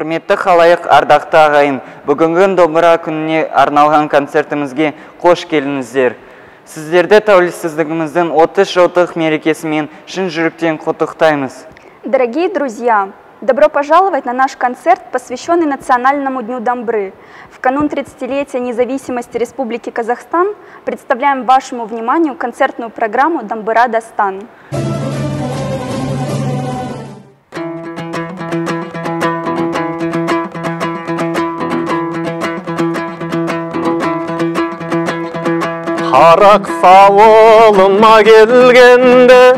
Құрметті халайық, ардақты ағайын, бүгінгі домбыра күніне арналған концертімізге қош келдіңіздер. Сіздерді тәуелсіздігіміздің 30 жылдық мерекесімен шын жүректен құттықтаймыз. Дорогие друзья, добро пожаловать на наш концерт, посвященный Национальному дню домбры. В канун 30-летия независимости Республики Казахстан представляем вашему вниманию концертную программу «Домбыра Дастан». Қарақ сауылыма келгенде,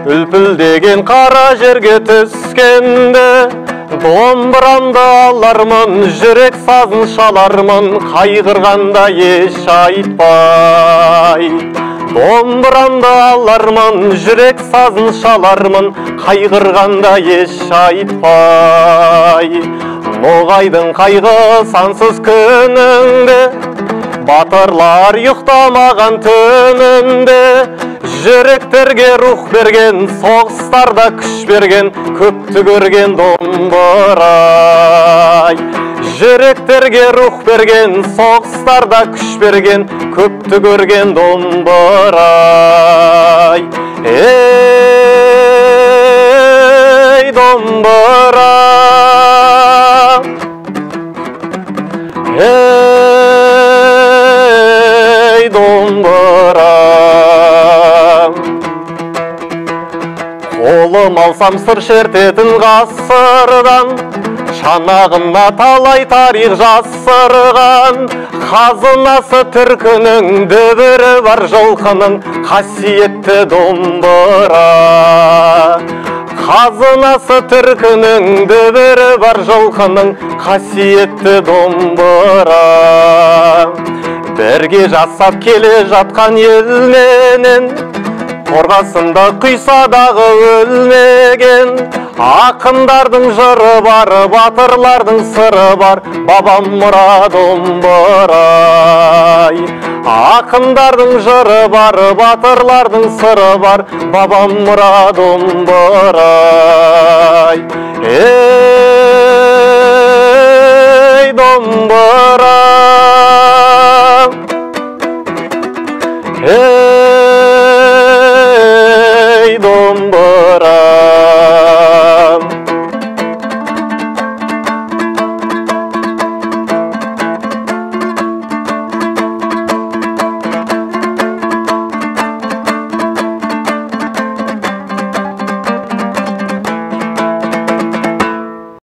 үлпілдеген қара жерге түскенде, домбырамды алармын, жүрек сазын шалармын, қайғырғанда еш айтпай. Домбырамды алармын, жүрек сазын шалармын, қайғырғанда еш айтпай. Ноғайдың қайғы сансыз күніңде, батырлар ұйықтамаған түнінде, жүректерге рух берген, соғыстарда күш берген, көпті көрген домбырай. Жүректерге рух берген, соғыстарда күш берген, көпті көрген домбырай. Ей домбыра, ей домбыра, қолым алсам сыр шертетін ғасырдан, шанағына талай тарих жасырған, қазынасы түркінің дүбірі бар жылқының қасиетті домбыра. Қазынасы түркінің дүбірі бар жылқының қасиетті домбыра. Бірге жасап келе жатқан елменен, қорғасында құйсадағы өлмеген, ақындардың жыры бар, батырлардың сыры бар, бабам мұра домбырай. Ақындардың жыры бар, батырлардың сыры бар, бабам мұра домбырай.